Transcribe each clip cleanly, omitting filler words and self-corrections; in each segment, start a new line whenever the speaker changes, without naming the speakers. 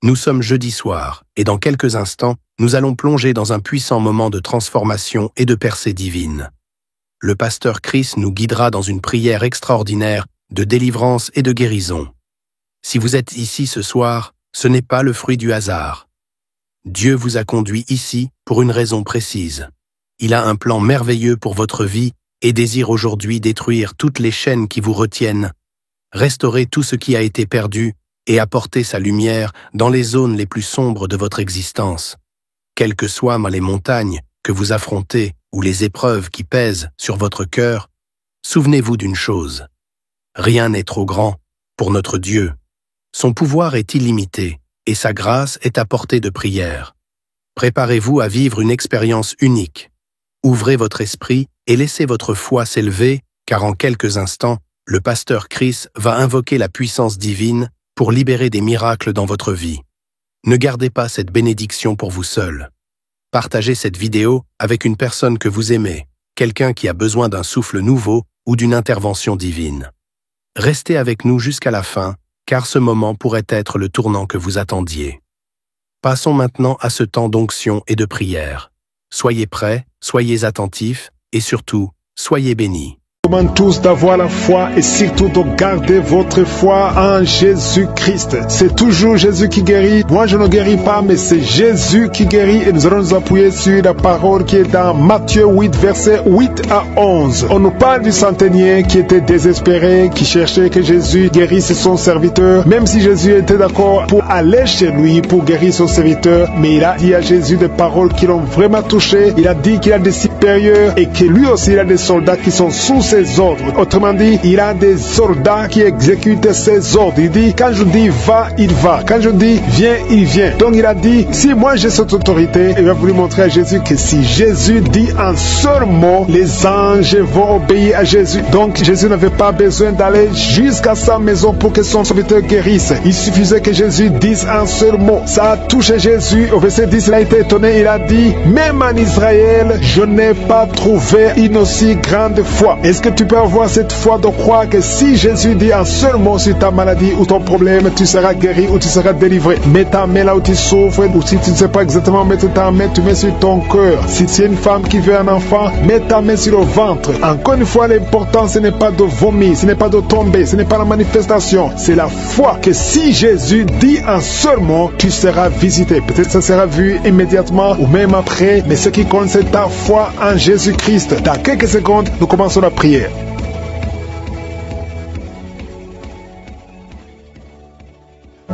Nous sommes jeudi soir, et dans quelques instants, nous allons plonger dans un puissant moment de transformation et de percée divine. Le pasteur Chris nous guidera dans une prière extraordinaire de délivrance et de guérison. Si vous êtes ici ce soir, ce n'est pas le fruit du hasard. Dieu vous a conduit ici pour une raison précise. Il a un plan merveilleux pour votre vie et désire aujourd'hui détruire toutes les chaînes qui vous retiennent, restaurer tout ce qui a été perdu et apporter sa lumière dans les zones les plus sombres de votre existence. Quelles que soient les montagnes que vous affrontez ou les épreuves qui pèsent sur votre cœur, souvenez-vous d'une chose. Rien n'est trop grand pour notre Dieu. Son pouvoir est illimité et sa grâce est à portée de prière. Préparez-vous à vivre une expérience unique. Ouvrez votre esprit et laissez votre foi s'élever, car en quelques instants, le pasteur Chris va invoquer la puissance divine pour libérer des miracles dans votre vie. Ne gardez pas cette bénédiction pour vous seul. Partagez cette vidéo avec une personne que vous aimez, quelqu'un qui a besoin d'un souffle nouveau ou d'une intervention divine. Restez avec nous jusqu'à la fin, car ce moment pourrait être le tournant que vous attendiez. Passons maintenant à ce temps d'onction et de prière. Soyez prêts, soyez attentifs et surtout, soyez bénis.
Demande tous d'avoir la foi et surtout de garder votre foi en Jésus-Christ. C'est toujours Jésus qui guérit. Moi, je ne guéris pas, mais c'est Jésus qui guérit et nous allons nous appuyer sur la parole qui est dans Matthieu 8, versets 8 à 11. On nous parle du centenier qui était désespéré, qui cherchait que Jésus guérisse son serviteur, même si Jésus était d'accord pour aller chez lui pour guérir son serviteur, mais il a dit à Jésus des paroles qui l'ont vraiment touché. Il a dit qu'il a des supérieurs et que lui aussi il a des soldats qui sont sous ses ordres. Autrement dit, il a des soldats qui exécutent ses ordres. Il dit, quand je dis va, il va. Quand je dis viens, il vient. Donc il a dit, si moi j'ai cette autorité, il va voulu montrer à Jésus que si Jésus dit un seul mot, les anges vont obéir à Jésus. Donc Jésus n'avait pas besoin d'aller jusqu'à sa maison pour que son serviteur guérisse. Il suffisait que Jésus dise un seul mot. Ça a touché Jésus. Au verset 10, il a été étonné. Il a dit, même en Israël, je n'ai pas trouvé une aussi grande foi. Est-ce que tu peux avoir cette foi de croire que si Jésus dit un seul mot sur ta maladie ou ton problème, tu seras guéri ou tu seras délivré? Mets ta main là où tu souffres, ou si tu ne sais pas exactement mettre ta main, tu mets sur ton cœur. Si tu es une femme qui veut un enfant, mets ta main sur le ventre. Encore une fois, l'important ce n'est pas de vomir, ce n'est pas de tomber, ce n'est pas la manifestation, c'est la foi que si Jésus dit un seul mot, tu seras visité. Peut-être ça sera vu immédiatement ou même après, mais ce qui compte c'est ta foi en Jésus-Christ. Dans quelques secondes, nous commençons la prière.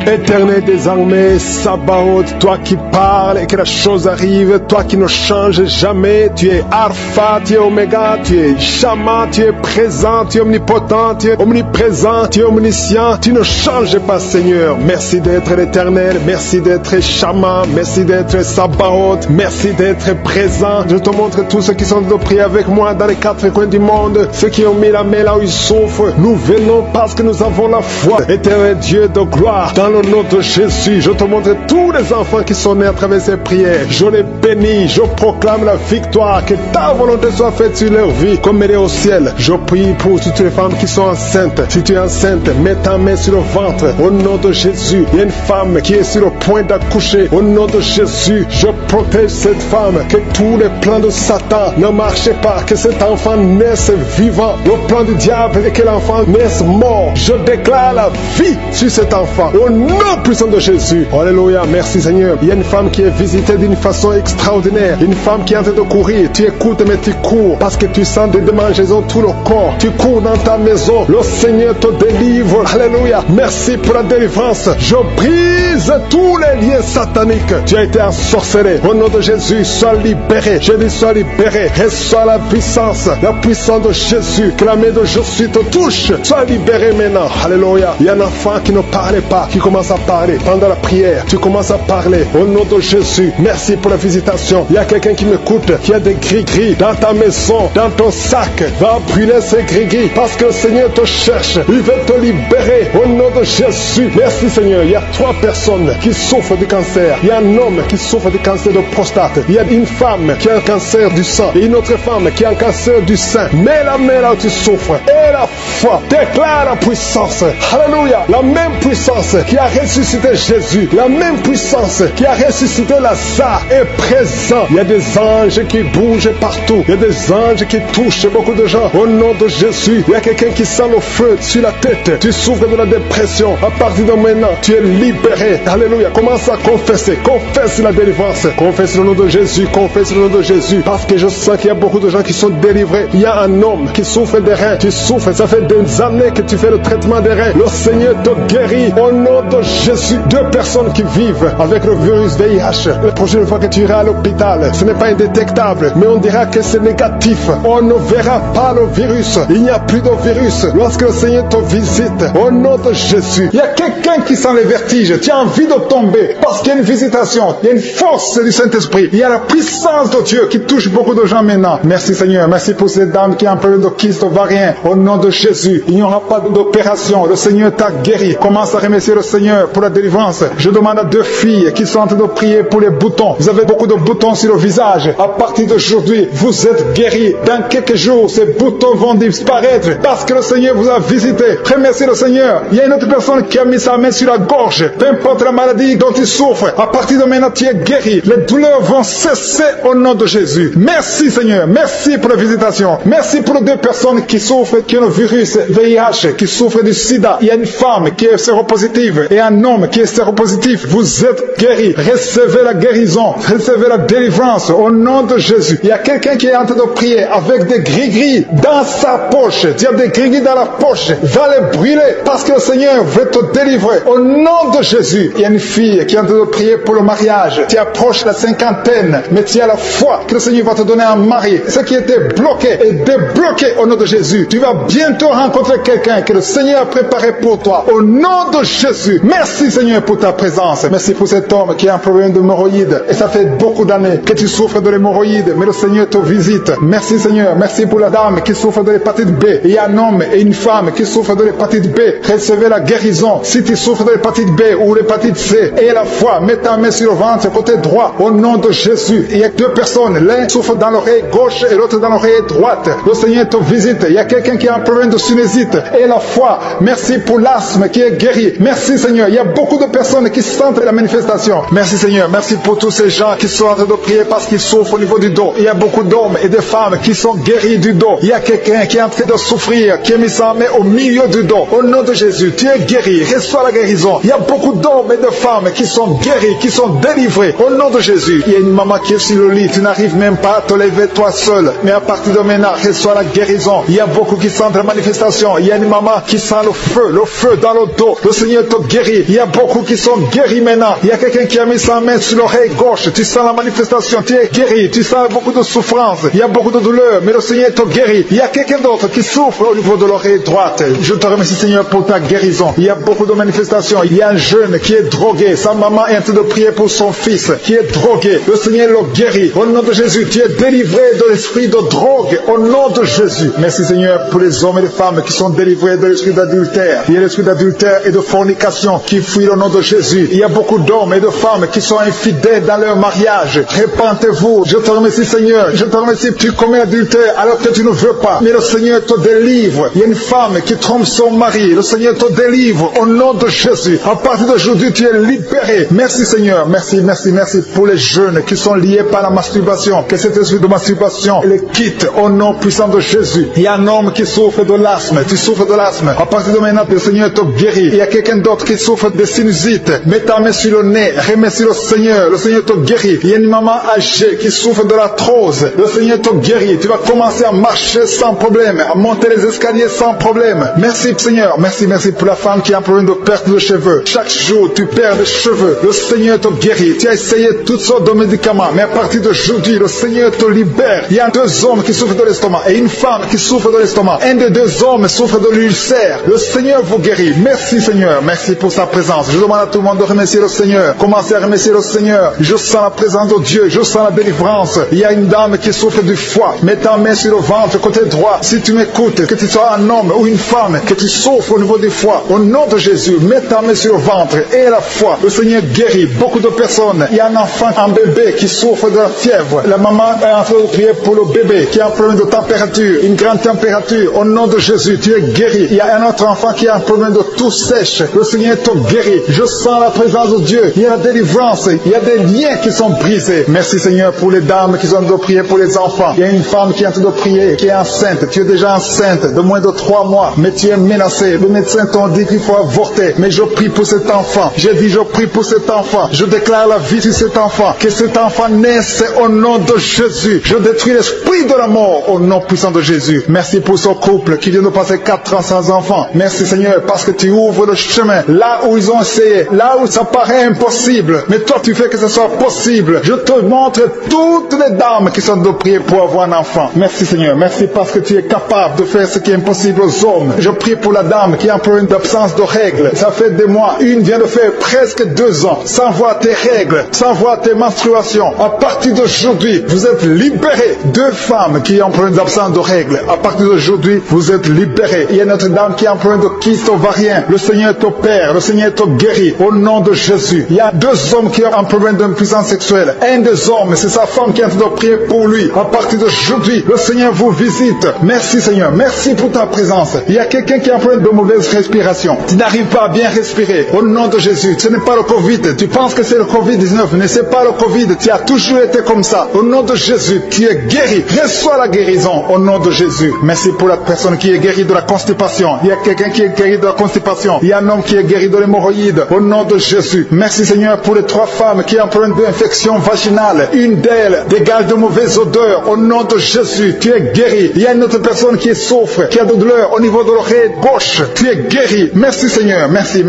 Éternel des armées, Sabaoth, toi qui parles et que la chose arrive, toi qui ne changes jamais, tu es Alpha, tu es Oméga, tu es Shama, tu es présent, tu es omnipotent, tu es omniprésent, tu es omniscient, tu ne changes pas Seigneur. Merci d'être l'éternel, merci d'être Shama, merci d'être Sabaoth, merci d'être présent. Je te montre tous ceux qui sont de prier avec moi dans les quatre coins du monde, ceux qui ont mis la main là où ils souffrent. Nous venons parce que nous avons la foi. Éternel Dieu de gloire, dans le nom de Jésus, je te montre tous les enfants qui sont nés à travers ces prières. Je les bénis, je proclame la victoire, que ta volonté soit faite sur leur vie comme elle est au ciel. Je prie pour toutes les femmes qui sont enceintes. Si tu es enceinte, mets ta main sur le ventre. Au nom de Jésus, il y a une femme qui est sur le point d'accoucher. Au nom de Jésus, je protège cette femme, que tous les plans de Satan ne marchent pas, que cet enfant naisse vivant. Le plan du diable est que l'enfant naisse mort. Je déclare la vie sur cet enfant. Au nom puissant de Jésus. Alléluia, merci Seigneur. Il y a une femme qui est visitée d'une façon extraordinaire. Une femme qui est en train de courir. Tu écoutes mais tu cours parce que tu sens des démangeaisons tout le corps. Tu cours dans ta maison. Le Seigneur te délivre. Alléluia. Merci pour la délivrance. Je brise tous les liens sataniques. Tu as été ensorcelé. Au nom de Jésus, sois libéré. Je dis sois libéré. Reçois la puissance de Jésus. Que la main de Jésus te touche. Sois libéré maintenant. Alléluia. Il y a un enfant qui ne parlait pas, qui commence à parler pendant la prière. Tu commences à parler au nom de Jésus. Merci pour la visitation. Il y a quelqu'un qui m'écoute, qui a des gris-gris dans ta maison, dans ton sac. Va brûler ces gris-gris parce que le Seigneur te cherche. Il veut te libérer au nom de Jésus. Merci Seigneur. Il y a 3 personnes qui souffrent du cancer. Il y a un homme qui souffre du cancer de prostate. Il y a une femme qui a un cancer du sang et une autre femme qui a un cancer du sein. Mets la main là où tu souffres et la foi. Déclare la puissance. Alléluia. La même puissance qui a ressuscité Jésus, la même puissance qui a ressuscité Lazare est présent. Il y a des anges qui bougent partout. Il y a des anges qui touchent beaucoup de gens. Au nom de Jésus, il y a quelqu'un qui sent le feu sur la tête. Tu souffres de la dépression. À partir de maintenant, tu es libéré. Alléluia. Commence à confesser. Confesse la délivrance. Confesse le nom de Jésus. Confesse le nom de Jésus. Parce que je sens qu'il y a beaucoup de gens qui sont délivrés. Il y a un homme qui souffre des reins. Tu souffres. Ça fait des années que tu fais le traitement des reins. Le Seigneur te guérit. Au nom de Jésus. 2 personnes qui vivent avec le virus VIH. La prochaine fois que tu iras à l'hôpital, ce n'est pas indétectable, mais on dira que c'est négatif. On ne verra pas le virus. Il n'y a plus de virus. Lorsque le Seigneur te visite, au nom de Jésus, il y a quelqu'un qui sent les vertiges. Tu as envie de tomber parce qu'il y a une visitation. Il y a une force du Saint-Esprit. Il y a la puissance de Dieu qui touche beaucoup de gens maintenant. Merci Seigneur. Merci pour cette dame qui a un problème de kyste ovarien. Au nom de Jésus, il n'y aura pas d'opération. Le Seigneur t'a guéri. Commence à remercier le Seigneur pour la délivrance. Je demande à 2 filles qui sont en train de prier pour les boutons. Vous avez beaucoup de boutons sur le visage. À partir d'aujourd'hui, vous êtes guéris. Dans quelques jours, ces boutons vont disparaître parce que le Seigneur vous a visité. Remerciez le Seigneur. Il y a une autre personne qui a mis sa main sur la gorge. Peu importe la maladie dont il souffre, à partir de maintenant, tu es guéri. Les douleurs vont cesser au nom de Jésus. Merci Seigneur. Merci pour la visitation. Merci pour les 2 personnes qui souffrent, qui ont le virus VIH, qui souffrent du sida. Il y a une femme qui est séropositive et un homme qui est séropositif. Vous êtes guéris. Recevez la guérison. Recevez la délivrance au nom de Jésus. Il y a quelqu'un qui est en train de prier avec des gris-gris dans sa poche. Tu as des gris-gris dans la poche. Va les brûler parce que le Seigneur veut te délivrer. Au nom de Jésus. Il y a une fille qui est en train de prier pour le mariage. Tu approches la 50aine, mais tu as la foi que le Seigneur va te donner un mari. Ce qui était bloqué est débloqué au nom de Jésus. Tu vas bientôt rencontrer quelqu'un que le Seigneur a préparé pour toi. Au nom de Jésus. Merci Seigneur pour ta présence. Merci pour cet homme qui a un problème d'hémorroïdes. Et ça fait beaucoup d'années que tu souffres de l'hémorroïde, mais le Seigneur te visite. Merci Seigneur. Merci pour la dame qui souffre de l'hépatite B. Il y a un homme et une femme qui souffrent de l'hépatite B. Recevez la guérison. Si tu souffres de l'hépatite B ou l'hépatite C, et la foi, mets ta main sur le ventre, côté droit, au nom de Jésus. Il y a 2 personnes. L'un souffre dans l'oreille gauche et l'autre dans l'oreille droite. Le Seigneur te visite. Il y a quelqu'un qui a un problème de sinusite. Et la foi. Merci pour l'asthme qui est guéri. Merci Seigneur. Il y a beaucoup de personnes qui sentent la manifestation. Merci Seigneur. Merci pour tous ces gens qui sont en train de prier parce qu'ils souffrent au niveau du dos. Il y a beaucoup d'hommes et de femmes qui sont guéris du dos. Il y a quelqu'un qui est en train de souffrir, qui a mis sa main au milieu du dos. Au nom de Jésus, tu es guéri. Reçois la guérison. Il y a beaucoup d'hommes et de femmes qui sont guéris, qui sont délivrés. Au nom de Jésus, il y a une maman qui est sur le lit. Tu n'arrives même pas à te lever toi seul. Mais à partir de maintenant, reçois la guérison. Il y a beaucoup qui sentent la manifestation. Il y a une maman qui sent le feu dans le dos. Le Seigneur te guérit. Il y a beaucoup qui sont guéris maintenant. Il y a quelqu'un qui a mis sa main sur l'oreille gauche. Tu sens la manifestation. Tu es guéri. Tu sens beaucoup de souffrance. Il y a beaucoup de douleur. Mais le Seigneur te guérit. Il y a quelqu'un d'autre qui souffre au niveau de l'oreille droite. Je te remercie Seigneur pour ta guérison. Il y a beaucoup de manifestations. Il y a un jeune qui est drogué. Sa maman est en train de prier pour son fils qui est drogué. Le Seigneur le guérit. Au nom de Jésus, tu es délivré de l'esprit de drogue. Au nom de Jésus. Merci Seigneur pour les hommes et les femmes qui sont délivrés de l'esprit d'adultère. Il y a l'esprit d'adultère et de fornication qui fuit au nom de Jésus. Il y a beaucoup d'hommes et de femmes qui sont infidèles dans leur mariage. Repentez-vous. Je te remercie Seigneur. Je te remercie. Tu commets l'adultère alors que tu ne veux pas. Mais le Seigneur te délivre. Il y a une femme qui trompe son mari. Le Seigneur te délivre au nom de Jésus. À partir d'aujourd'hui, tu es libéré. Merci Seigneur. Merci pour les jeunes qui sont liés par la masturbation. Que cet esprit de masturbation les quitte au nom puissant de Jésus. Il y a un homme qui souffre de l'asthme. Tu souffres de l'asthme. À partir de maintenant, le Seigneur te guérit. Il y a quelqu'un d'autre qui souffre de sinusite. Mets ta main sur le nez. Remercie le Seigneur. Le Seigneur te guérit. Il y a une maman âgée qui souffre de l'arthrose. Le Seigneur te guérit. Tu vas commencer à marcher sans problème, à monter les escaliers sans problème. Merci Seigneur. Merci pour la femme qui a un problème de perte de cheveux. Chaque jour, tu perds des cheveux. Le Seigneur te guérit. Tu as essayé toutes sortes de médicaments, mais à partir d'aujourd'hui, le Seigneur te libère. Il y a 2 hommes qui souffrent de l'estomac et une femme qui souffre de l'estomac. Un des 2 hommes souffre de l'ulcère. Le Seigneur vous guérit. Merci Seigneur. Merci pour sa présence. Je demande à tout le monde de remercier le Seigneur. Commencez à remercier le Seigneur. Je sens la présence de Dieu. Je sens la délivrance. Il y a une dame qui souffre du foie. Mets ta main sur le ventre, côté droit. Si tu m'écoutes, que tu sois un homme ou une femme, que tu souffres au niveau du foie, au nom de Jésus, mets ta main sur le ventre et la foi. Le Seigneur guérit beaucoup de personnes. Il y a un enfant, un bébé qui souffre de la fièvre. La maman est en train de prier pour le bébé qui a un problème de température, une grande température. Au nom de Jésus, tu es guéri. Il y a un autre enfant qui a un problème de
tout sèche, le Seigneur te guérit. Je sens la présence de Dieu. Il y a la délivrance. Il y a des liens qui sont brisés. Merci Seigneur pour les dames qui sont en train de prier pour les enfants. Il y a une femme qui est en train de prier, qui est enceinte. Tu es déjà enceinte de moins de 3 mois, mais tu es menacée. Le médecin t'a dit qu'il faut avorter. Mais je prie pour cet enfant. J'ai dit je prie pour cet enfant. Je déclare la vie sur cet enfant. Que cet enfant naisse au nom de Jésus. Je détruis l'esprit de la mort au nom puissant de Jésus. Merci pour ce couple qui vient de passer 4 ans sans enfant. Merci Seigneur parce que tu ouvres le chemin là où ils ont essayé, là où ça paraît impossible. Mais toi tu fais que ce soit possible. Je te montre toutes les dames qui sont de prier pour avoir un enfant. Merci Seigneur. Merci parce que tu es capable de faire ce qui est impossible aux hommes. Je prie pour la dame qui a un problème d'absence de règles. Ça fait des mois. Une vient de faire presque 2 ans sans voir tes règles, sans voir tes menstruations. À partir d'aujourd'hui, vous êtes libérés. 2 femmes qui ont un problème d'absence de règles. À partir d'aujourd'hui, vous êtes libérés. Il y a notre dame qui a un problème de kyste ovarien. Le Seigneur t'opère. Le Seigneur te guérit. Au nom de Jésus. Il y a 2 hommes qui ont un problème d'impuissance sexuelle. Un des hommes, c'est sa femme qui est en train de prier pour lui. À partir d'aujourd'hui, le Seigneur vous visite. Merci Seigneur. Merci pour ta présence. Il y a quelqu'un qui a un problème de mauvaise respiration. Tu n'arrives pas à bien respirer. Au nom de Jésus. Ce n'est pas le Covid. Tu penses que c'est le Covid-19. Mais ce n'est pas le Covid. Tu as toujours été comme ça. Au nom de Jésus, tu es guéri. Reçois la guérison au nom de Jésus. Merci pour la personne qui est guérie de la constipation. Il y a quelqu'un qui est guéri de la constipation. Il y a un homme qui est guéri de l'hémorroïde. Au nom de Jésus. Merci Seigneur pour les 3 femmes qui ont un problème d'infection vaginale. Une d'elles dégage de mauvaises odeurs. Au nom de Jésus, tu es guéri. Il y a une autre personne qui souffre, qui a de douleur au niveau de l'oreille gauche. Tu es guéri. Merci Seigneur. Merci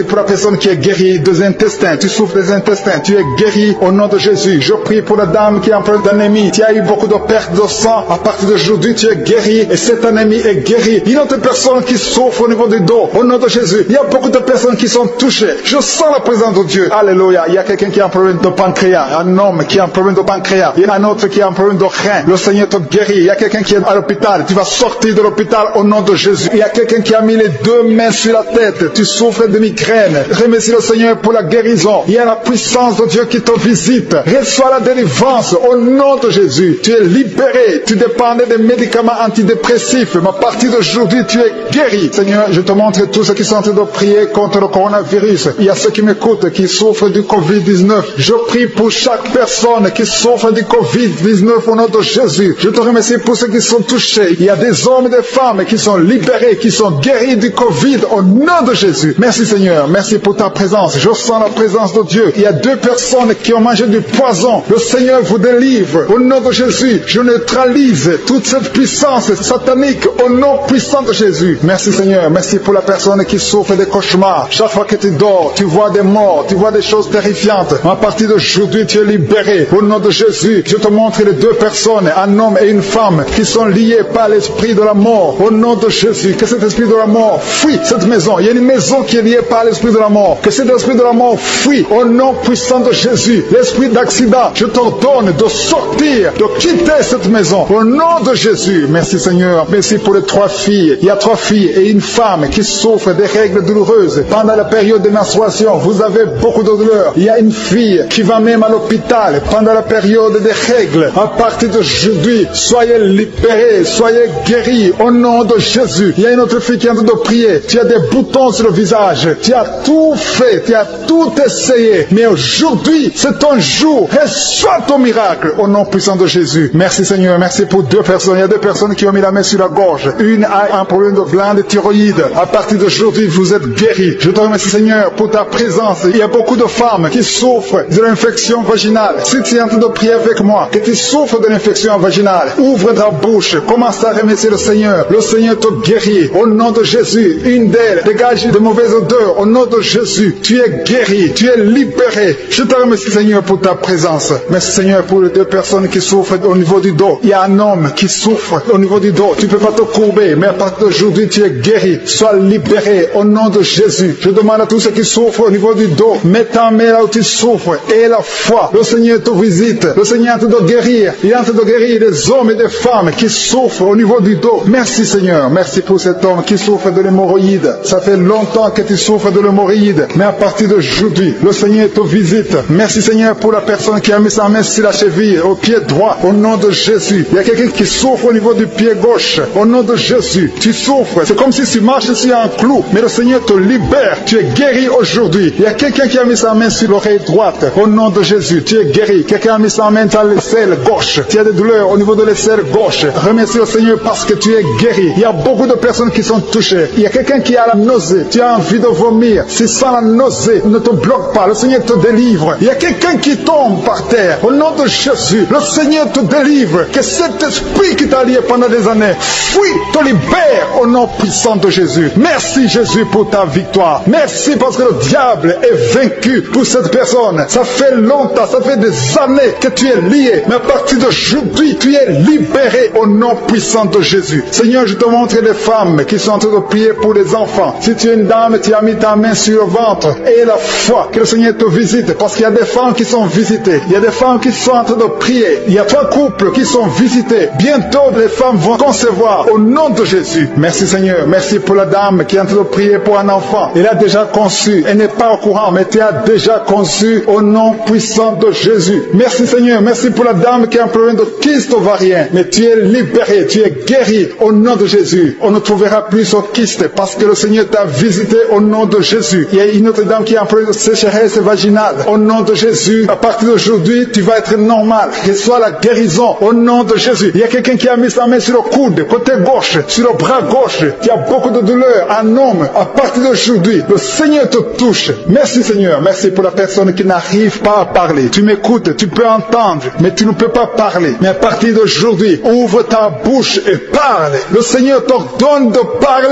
pour la personne qui est guérie des intestins. Tu souffres des intestins. Tu es guéri au nom de Jésus. Je prie pour la dame qui a un problème d'anémie. Tu as eu beaucoup de perte de sang. À partir d'aujourd'hui, tu es guéri et cette anémie est guérie. Il y a une autre personne qui souffre au niveau du dos. Au nom de Jésus, il y a beaucoup de personnes qui sont touchées. Je sens la présence de Dieu. Alléluia. Il y a quelqu'un qui a un problème de pancréas. Un homme qui a un problème de pancréas. Il y en a un autre qui a un problème de rein. Le Seigneur te guérit. Il y a quelqu'un qui est à l'hôpital. Tu vas sortir de l'hôpital au nom de Jésus. Il y a quelqu'un qui a mis les 2 mains sur la tête. Tu souffres de migraine. Remercie le Seigneur pour la guérison. Il y a la puissance de Dieu qui te visite. Reçois la délivrance au nom de Jésus. Tu es libéré. Tu dépendais des médicaments antidépressifs. Mais à partir d'aujourd'hui, tu es guéri. Seigneur, je te montre tous ceux qui sont en train de prier contre le coronavirus. Il y a ceux qui m'écoutent qui souffrent du Covid-19. Je prie pour chaque personne qui souffre du Covid-19 au nom de Jésus. Je te remercie pour ceux qui sont touchés. Il y a des hommes et des femmes qui sont libérés, qui sont guéris du Covid au nom de Jésus. Merci Seigneur. Merci pour ta présence. Je sens la présence de Dieu. Il y a 2 personnes qui ont mangé du poison. Le Seigneur vous délivre. Au nom de Jésus, je neutralise toute cette puissance satanique au nom puissant de Jésus. Merci Seigneur. Merci pour la personne qui souffre des cauchemars. Chaque fois que tu dors, tu vois des morts, tu vois des choses terrifiantes. À partir d'aujourd'hui, tu es libéré. Au nom de Jésus, je te montre les 2 personnes, un homme et une femme, qui sont liés par l'esprit de la mort. Au nom de Jésus, que cet esprit de la mort fuit cette maison. Il y a une maison qui est liée par l'esprit de la mort. Que cet esprit de la mort fuit au nom puissant de Jésus. L'esprit d'accident, je t'ordonne de sortir, de quitter cette maison. Au nom de Jésus. Merci Seigneur. Merci pour les 3 filles. Il y a 3 filles et une femme qui souffrent des règles douloureuses. Pendant la période de menstruation, vous avez beaucoup de douleurs. Il y a une fille qui va même à l'hôpital pendant la période des règles. À partir d'aujourd'hui, soyez libérés, soyez guéris au nom de Jésus. Il y a une autre fille qui est en train de prier. Tu as des boutons sur le visage. Tu as tout fait, tu as tout essayé. Mais aujourd'hui, c'est ton jour. Reçois ton miracle au nom puissant de Jésus. Merci Seigneur. Merci pour 2 personnes. Il y a 2 personnes qui ont mis la main sur la gorge. Une a un problème de glande thyroïde. À partir d'aujourd'hui, vous êtes guéris. Je te remercie Seigneur pour ta présence. Il y a beaucoup de femmes qui souffrent de l'infection vaginale. Si tu es en train de prier avec moi, que tu souffres de l'infection vaginale, ouvre ta bouche, commence à remercier le Seigneur. Le Seigneur te guérit. Au nom de Jésus, une d'elles dégage de mauvaises odeurs. Au nom de Jésus, tu es guéri, tu es libéré. Je te remercie Seigneur pour ta présence. Merci Seigneur pour les 2 personnes qui souffrent au niveau du dos. Il y a un homme qui souffre au niveau du dos. Tu ne peux pas te courber, mais à partir d'aujourd'hui, tu es guéri. Sois libéré au nom de Jésus. Je demande à tous ceux qui souffrent au niveau du dos, mets ta main là où tu souffres et la foi. Le Seigneur te visite. Le Seigneur est en train de guérir. Il est en train de guérir des hommes et des femmes qui souffrent au niveau du dos. Merci Seigneur. Merci pour cet homme qui souffre de l'hémorroïde. Ça fait longtemps que tu souffres de l'hémorroïde, mais à partir d'aujourd'hui, le Seigneur te visite. Merci Seigneur pour la personne qui a mis sa main sur la cheville, au pied droit, au nom de Jésus. Il y a quelqu'un qui souffre au niveau du pied gauche. Au nom de Jésus, tu souffres. C'est comme si tu marches sur un clou. flou, mais le Seigneur te libère. Tu es guéri aujourd'hui. Il y a quelqu'un qui a mis sa main sur l'oreille droite. Au nom de Jésus, tu es guéri. Quelqu'un a mis sa main dans l'aisselle gauche. Tu as des douleurs au niveau de l'aisselle gauche. Remercie le Seigneur parce que tu es guéri. Il y a beaucoup de personnes qui sont touchées. Il y a quelqu'un qui a la nausée. Tu as envie de vomir. Si sans la nausée ne te bloque pas, le Seigneur te délivre. Il y a quelqu'un qui tombe par terre. Au nom de Jésus, le Seigneur te délivre. Que cet esprit qui t'a lié pendant des années, fuis, te libère au nom puissant de Jésus. Merci Jésus pour ta victoire. Merci parce que le diable est vaincu pour cette personne. Ça fait longtemps, ça fait des années que tu es lié. Mais à partir d'aujourd'hui, tu es libéré au nom puissant de Jésus. Seigneur, je te montre des femmes qui sont en train de prier pour les enfants. Si tu es une dame, tu as mis ta main sur le ventre et la foi que le Seigneur te visite, parce qu'il y a des femmes qui sont visitées. Il y a des femmes qui sont en train de prier. Il y a 3 couples qui sont visités. Bientôt, les femmes vont concevoir au nom de Jésus. Merci Seigneur. Merci pour la dame qui est en train de prier pour un enfant. Elle a déjà conçu. Elle n'est pas au courant, mais tu as déjà conçu au nom puissant de Jésus. Merci Seigneur. Merci pour la dame qui a un problème de kyste ovarien. Mais tu es libéré. Tu es guéri au nom de Jésus. On ne trouvera plus ce kyste parce que le Seigneur t'a visité au nom de Jésus. Il y a une autre dame qui a un problème de sécheresse vaginale. Au nom de Jésus, à partir d'aujourd'hui, tu vas être normal. Reçois la guérison au nom de Jésus. Il y a quelqu'un qui a mis sa main sur le coude, côté gauche, sur le bras gauche. Tu as beaucoup de douleur. Un homme, à partir d'aujourd'hui, le Seigneur te touche. Merci Seigneur. Merci pour la personne qui n'arrive pas à parler. Tu m'écoutes, tu peux entendre, mais tu ne peux pas parler. Mais à partir d'aujourd'hui, ouvre ta bouche et parle. Le Seigneur t'ordonne de parler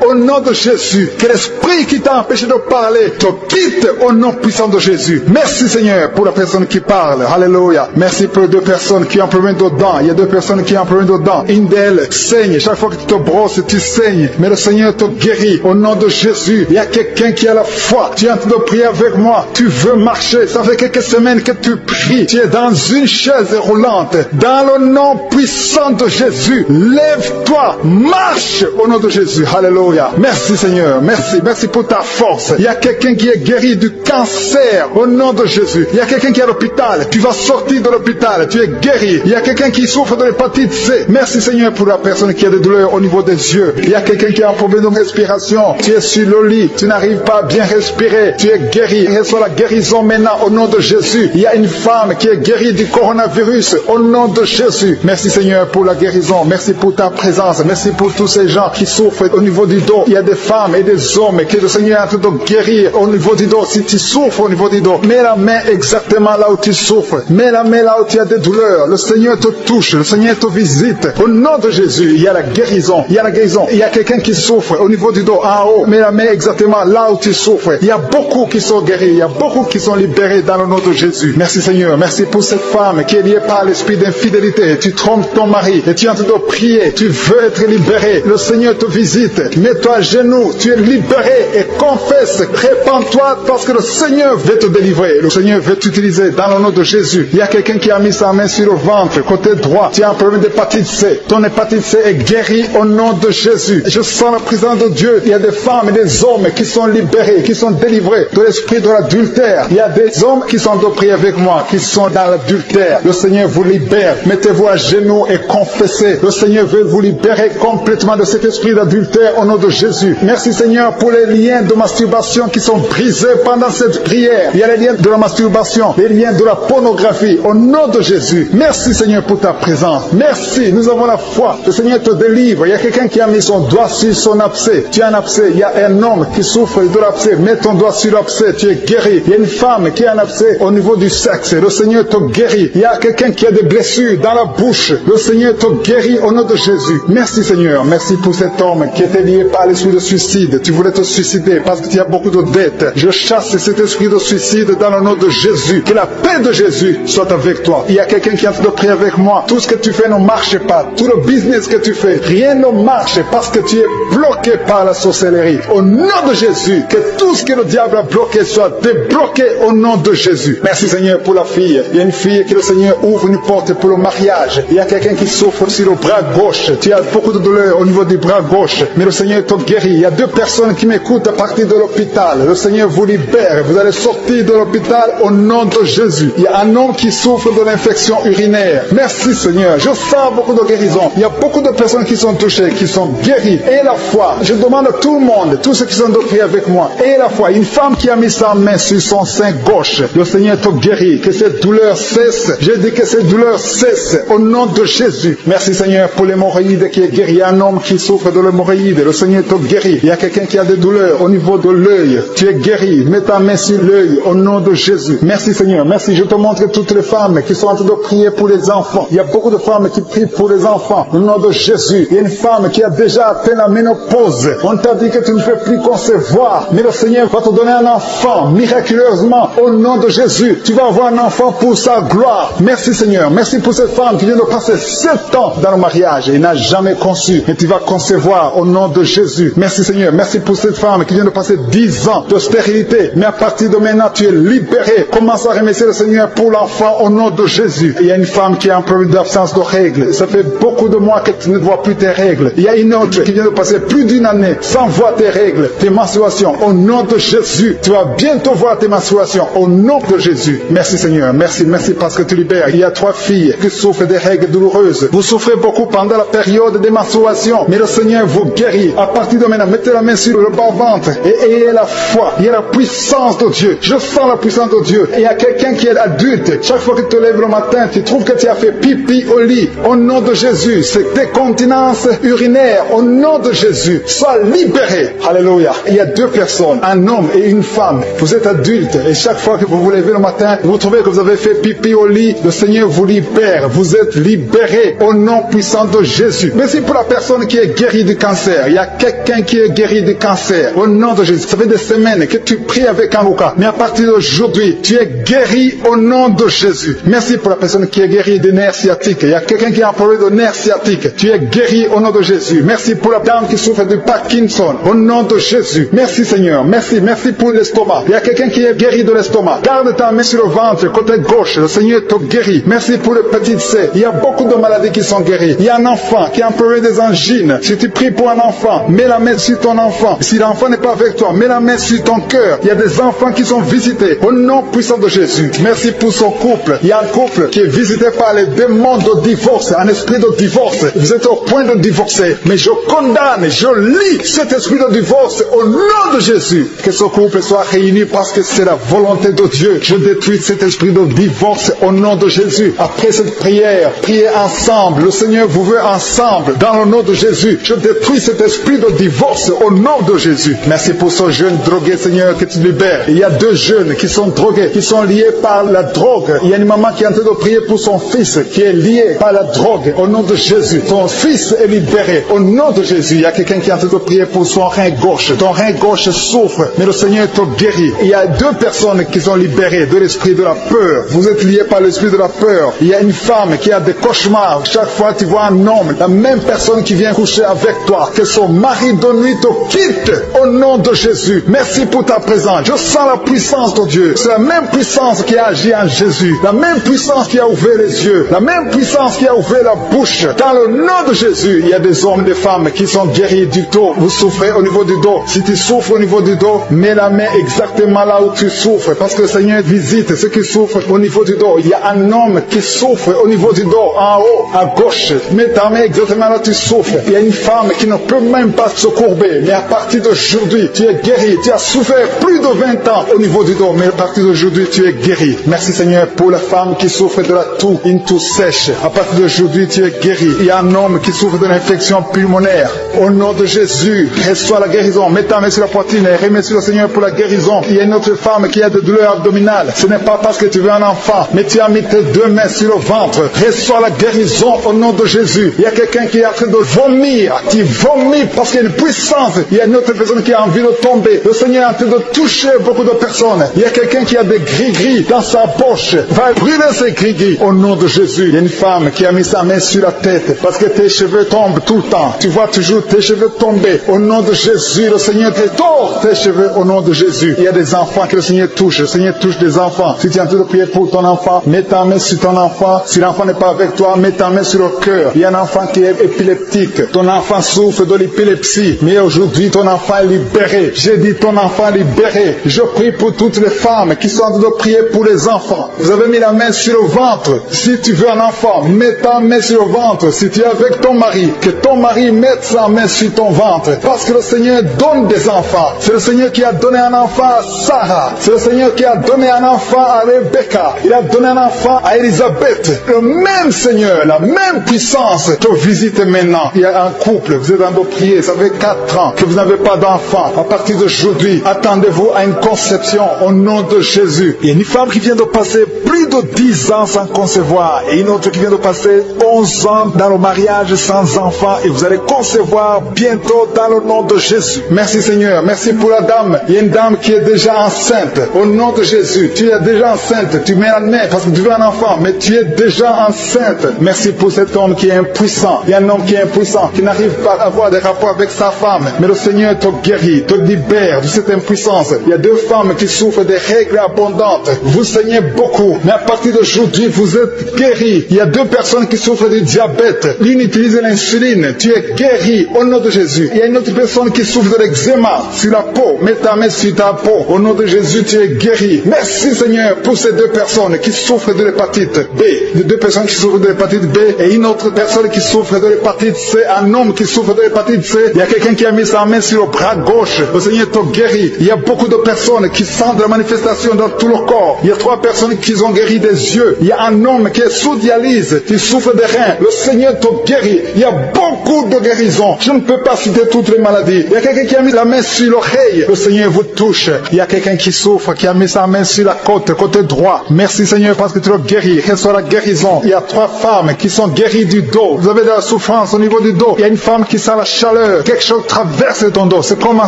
au nom de Jésus. Que l'esprit qui t'a empêché de parler te quitte au nom puissant de Jésus. Merci Seigneur pour la personne qui parle. Alléluia. Merci pour les 2 personnes qui ont un problème de dents. Il y a 2 personnes qui ont un problème de dents. Une d'elles saigne. Chaque fois que tu te brosses, tu saignes. Mais le Seigneur te guérit au nom de Jésus. Il y a quelqu'un qui a la foi. Tu es en train de prier avec moi. Tu veux marcher. Ça fait quelques semaines que tu pries. Tu es dans une chaise roulante. Dans le nom puissant de Jésus, lève-toi. Marche au nom de Jésus. Alléluia. Merci Seigneur. Merci. Merci pour ta force. Il y a quelqu'un qui est guéri du cancer au nom de Jésus. Il y a quelqu'un qui est à l'hôpital. Tu vas sortir de l'hôpital. Tu es guéri. Il y a quelqu'un qui souffre de l'hépatite C. Merci Seigneur pour la personne qui a des douleurs au niveau des yeux. Il y a quelqu'un qui a un problème de respiration. Tu es sur le lit. Tu n'arrives pas à bien respirer. Tu es guéri. Reçois la guérison maintenant au nom de Jésus. Il y a une femme qui est guérie du coronavirus au nom de Jésus. Merci Seigneur pour la guérison. Merci pour ta présence. Merci pour tous ces gens qui souffrent au niveau du dos. Il y a des femmes et des hommes que le Seigneur est en train de guérir au niveau du dos. Si tu souffres au niveau du dos, mets la main exactement là où tu souffres. Mets la main là où tu as des douleurs. Le Seigneur te touche. Le Seigneur te visite. Au nom de Jésus, il y a la guérison. Il y a la guérison. Il y a quelqu'un qui souffre au niveau du dos, en haut. Mets la main exactement là où tu souffres. Il y a beaucoup qui sont guéris. Il y a beaucoup qui sont libérés dans le nom de Jésus. Merci Seigneur. Merci pour cette femme qui est liée par l'esprit d'infidélité. Tu trompes ton mari et tu es en train de prier. Tu veux être libéré. Le Seigneur te visite. Mets-toi à genoux. Tu es libéré et confesse. Répands-toi parce que le Seigneur veut te délivrer. Le Seigneur veut t'utiliser dans le nom de Jésus. Il y a quelqu'un qui a mis sa main sur le ventre, côté droit. Tu as un problème d'hépatite C. Ton hépatite C est guérie au nom de Jésus. Je sens la présence de Dieu. Il y a des femmes et des hommes qui sont libérés, qui sont délivrés de l'esprit de l'adultère. Il y a des hommes qui sont de prier avec moi, qui sont dans l'adultère. Le Seigneur vous libère. Mettez-vous à genoux et confessez. Le Seigneur veut vous libérer complètement de cet esprit d'adultère au nom de Jésus. Merci Seigneur pour les liens de masturbation qui sont brisés pendant cette prière. Il y a les liens de la masturbation, les liens de la pornographie au nom de Jésus. Merci Seigneur pour ta présence. Merci, nous avons la foi. Le Seigneur te délivre. Il y a quelqu'un qui a mis son doigt sur son abcès. Tu as un abcès. Il y a un homme qui souffre de l'abcès. Mets ton doigt sur l'abcès. Tu es guéri. Il y a une femme qui a un abcès au niveau du sexe. Le Seigneur te guérit. Il y a quelqu'un qui a des blessures dans la bouche. Le Seigneur te guérit au nom de Jésus. Merci Seigneur. Merci pour cet homme qui était lié par l'esprit de suicide. Tu voulais te suicider parce que tu as beaucoup de dettes. Je chasse cet esprit de suicide dans le nom de Jésus. Que la paix de Jésus soit avec toi. Il y a quelqu'un qui est en train de prier avec moi. Tout ce que tu fais ne marche pas. Tout le business que tu fais, rien ne marche parce que tu es bloqué par la sorcellerie. Au nom de Jésus, que tout ce que le diable a bloqué soit débloqué au nom de Jésus. Merci Seigneur pour la fille. Il y a une fille que le Seigneur ouvre une porte pour le mariage. Il y a quelqu'un qui souffre sur le bras gauche. Tu as beaucoup de douleur au niveau du bras gauche. Mais le Seigneur te guérit. Il y a 2 personnes qui m'écoutent à partir de l'hôpital. Le Seigneur vous libère. Vous allez sortir de l'hôpital au nom de Jésus. Il y a un homme qui souffre de l'infection urinaire. Merci Seigneur. Je sens beaucoup de guérison. Il y a beaucoup de personnes qui sont touchées, qui sont guéries. Et la foi. Je demande demande à tout le monde, tous ceux qui sont de prier avec moi, et la foi, une femme qui a mis sa main sur son sein gauche, le Seigneur te guérit, que cette douleur cesse. Je dis que cette douleur cesse au nom de Jésus. Merci Seigneur pour l'hémorroïde qui est guéri. Il y a un homme qui souffre de l'hémorroïde, le Seigneur te guérit. Il y a quelqu'un qui a des douleurs au niveau de l'œil, tu es guéri. Mets ta main sur l'œil au nom de Jésus. Merci Seigneur, merci. Je te montre toutes les femmes qui sont en train de prier pour les enfants. Il y a beaucoup de femmes qui prient pour les enfants au nom de Jésus. Il y a une femme qui a déjà atteint la ménopause. On t'a dit que tu ne peux plus concevoir, mais le Seigneur va te donner un enfant miraculeusement au nom de Jésus. Tu vas avoir un enfant pour sa gloire. Merci Seigneur, merci pour cette femme qui vient de passer 7 ans dans le mariage et n'a jamais conçu, mais tu vas concevoir au nom de Jésus. Merci Seigneur, merci pour cette femme qui vient de passer 10 ans de stérilité, mais à partir de maintenant tu es libéré. Commence à remercier le Seigneur pour l'enfant au nom de Jésus. Il y a une femme qui a un problème d'absence de règles. Ça fait beaucoup de mois que tu ne vois plus tes règles. Il y a une autre qui vient de passer plus d'une année sans voir tes règles, tes menstruations. Au nom de Jésus, tu vas bientôt voir tes menstruations au nom de Jésus. Merci Seigneur, merci parce que tu libères. Il y a 3 filles qui souffrent des règles douloureuses. Vous souffrez beaucoup pendant la période des menstruations, mais le Seigneur vous guérit. À partir de maintenant, mettez la main sur le bas-ventre et ayez la foi. Il y a la puissance de Dieu. Je sens la puissance de Dieu. Et il y a quelqu'un qui est adulte. Chaque fois que tu te lèves le matin, tu trouves que tu as fait pipi au lit. Au nom de Jésus, c'est décontinence urinaire. Au nom de Jésus, sois libéré. Alléluia. Il y a 2 personnes, un homme et une femme. Vous êtes adulte et chaque fois que vous vous levez le matin, vous trouvez que vous avez fait pipi au lit. Le Seigneur vous libère. Vous êtes libéré au nom puissant de Jésus. Merci pour la personne qui est guérie du cancer. Il y a quelqu'un qui est guéri du cancer. Au nom de Jésus. Ça fait des semaines que tu pries avec Anouka. Mais à partir d'aujourd'hui, tu es guéri au nom de Jésus. Merci pour la personne qui est guérie des nerfs sciatiques. Il y a quelqu'un qui a un problème de nerfs sciatiques. Tu es guéri au nom de Jésus. Merci pour la dame qui souffre de Parkinson. Au nom de Jésus. Merci Seigneur. Merci pour l'estomac. Il y a quelqu'un qui est guéri de l'estomac. Garde ta main sur le ventre, côté gauche. Le Seigneur te guérit. Merci pour le petit C. Il y a beaucoup de maladies qui sont guéries. Il y a un enfant qui a un problème des angines. Si tu pries pour un enfant, mets la main sur ton enfant. Si l'enfant n'est pas avec toi, mets la main sur ton cœur. Il y a des enfants qui sont visités au nom puissant de Jésus. Merci pour son couple. Il y a un couple qui est visité par les démons de divorce, un esprit de divorce. Vous êtes au point de divorcer, mais je condamne, je lis cet esprit de divorce au nom de Jésus. Que ce couple soit réuni parce que c'est la volonté de Dieu. Je détruis cet esprit de divorce au nom de Jésus. Après cette prière, priez ensemble. Le Seigneur vous veut ensemble. Dans le nom de Jésus, je détruis cet esprit de divorce au nom de Jésus. Merci pour ce jeune drogué, Seigneur, que tu libères. Il y a 2 jeunes qui sont drogués, qui sont liés par la drogue. Il y a une maman qui est en train de prier pour son fils qui est lié par la drogue. Au nom de Jésus, ton fils est libéré. Au nom de Jésus, il y a quelqu'un qui est en train de prier pour son rein gauche. Ton rein gauche souffre, mais le Seigneur te guérit. Il y a 2 personnes qui sont libérées de l'esprit de la peur. Vous êtes liés par l'esprit de la peur. Il y a une femme qui a des cauchemars. Chaque fois tu vois un homme, la même personne qui vient coucher avec toi, que son mari de nuit te quitte. Au nom de Jésus, merci pour ta présence. Je sens la puissance de Dieu. C'est la même puissance qui a agi en Jésus. La même puissance qui a ouvert les yeux. La même puissance qui a ouvert la bouche. Dans le nom de Jésus, il y a des hommes et des femmes qui sont guéris du dos. Vous souffrez au niveau du dos. Si tu souffres au niveau du dos, mets la main exactement là où tu souffres. Parce que le Seigneur visite ceux qui souffrent au niveau du dos. Il y a un homme qui souffre au niveau du dos, en haut, à gauche. Mets ta main exactement là où tu souffres. Il y a une femme qui ne peut même pas se courber. Mais à partir d'aujourd'hui, tu es guéri. Tu as souffert plus de 20 ans au niveau du dos. Mais à partir d'aujourd'hui, tu es guéri. Merci Seigneur pour la femme qui souffre de la toux, une toux sèche. À partir d'aujourd'hui, tu es guéri. Il y a un homme qui souffre d'une infection pulmonaire. Au nom de Jésus, reçois la guérison. Mets ta main sur la poitrine et remercie le Seigneur pour la guérison. Il y a une autre femme qui a des douleurs abdominales. Ce n'est pas parce que tu veux un enfant, mais tu as mis tes 2 mains sur le ventre. Reçois la guérison au nom de Jésus. Il y a quelqu'un qui est en train de vomir. Tu vomis parce qu'il y a une puissance. Il y a une autre personne qui a envie de tomber. Le Seigneur est en train de toucher beaucoup de personnes. Il y a quelqu'un qui a des gris-gris dans sa poche. Va brûler ces gris-gris au nom de Jésus. Il y a une femme qui a mis sa main sur la tête parce que tes cheveux tombent tout le temps. Tu vois toujours tes cheveux tomber. Au nom de Jésus, le Seigneur te tord tes cheveux au nom de Jésus. Il y a des enfants que le Seigneur touche. Le Seigneur touche des enfants. Si tu es en train de prier pour ton enfant, mets ta main sur ton enfant. Si l'enfant n'est pas avec toi, mets ta main sur le cœur. Il y a un enfant qui est épileptique. Ton enfant souffre de l'épilepsie. Mais aujourd'hui, ton enfant est libéré. J'ai dit ton enfant libéré. Je prie pour toutes les femmes qui sont en train de prier pour les enfants. Vous avez mis la main sur le ventre. Si tu veux un enfant, mets ta main sur le ventre. Si tu es avec ton mari, que ton mari mette sa main sur ton ventre. battre. Parce que le Seigneur donne des enfants. C'est le Seigneur qui a donné un enfant à Sarah. C'est le Seigneur qui a donné un enfant à Rebecca. Il a donné un enfant à Élisabeth. Le même Seigneur, la même puissance te visite maintenant. Il y a un couple, vous êtes en train de prier, ça fait 4 ans que vous n'avez pas d'enfant. À partir d'aujourd'hui, attendez-vous à une conception au nom de Jésus. Il y a une femme qui vient de passer plus de 10 ans sans concevoir et une autre qui vient de passer 11 ans dans le mariage sans enfant et vous allez concevoir bientôt dans le nom de Jésus. Merci Seigneur, merci pour la dame. Il y a une dame qui est déjà enceinte. Au nom de Jésus, tu es déjà enceinte. Tu mets la main parce que tu veux un enfant, mais tu es déjà enceinte. Merci pour cet homme qui est impuissant. Il y a un homme qui est impuissant, qui n'arrive pas à avoir des rapports avec sa femme. Mais le Seigneur te guérit, te libère de cette impuissance. Il y a 2 femmes qui souffrent des règles abondantes. Vous saignez beaucoup, mais à partir d'aujourd'hui, vous êtes guéris. Il y a 2 personnes qui souffrent du diabète. L'une utilise l'insuline. Tu es guéri au nom de Jésus. Il y a une autre personne qui souffre de l'eczéma sur la peau. Mets ta main sur ta peau. Au nom de Jésus, tu es guéri. Merci Seigneur pour ces 2 personnes qui souffrent de l'hépatite B. Les 2 personnes qui souffrent de l'hépatite B et une autre personne qui souffre de l'hépatite C. Un homme qui souffre de l'hépatite C. Il y a quelqu'un qui a mis sa main sur le bras gauche. Le Seigneur te guérit. Il y a beaucoup de personnes qui sentent la manifestation dans tout le corps. Il y a 3 personnes qui ont guéri des yeux. Il y a un homme qui est sous dialyse, qui souffre des reins. Le Seigneur te guérit. Il y a beaucoup de guérisons. Je ne peux pas citer toutes les maladies. Il y a quelqu'un qui a mis la main sur l'oreille. Le Seigneur vous touche. Il y a quelqu'un qui souffre, qui a mis sa main sur la côté droit. Merci Seigneur parce que tu le guéris. Reçois la guérison. Il y a 3 femmes qui sont guéries du dos. Vous avez de la souffrance au niveau du dos. Il y a une femme qui sent la chaleur. Quelque chose traverse ton dos. C'est comme un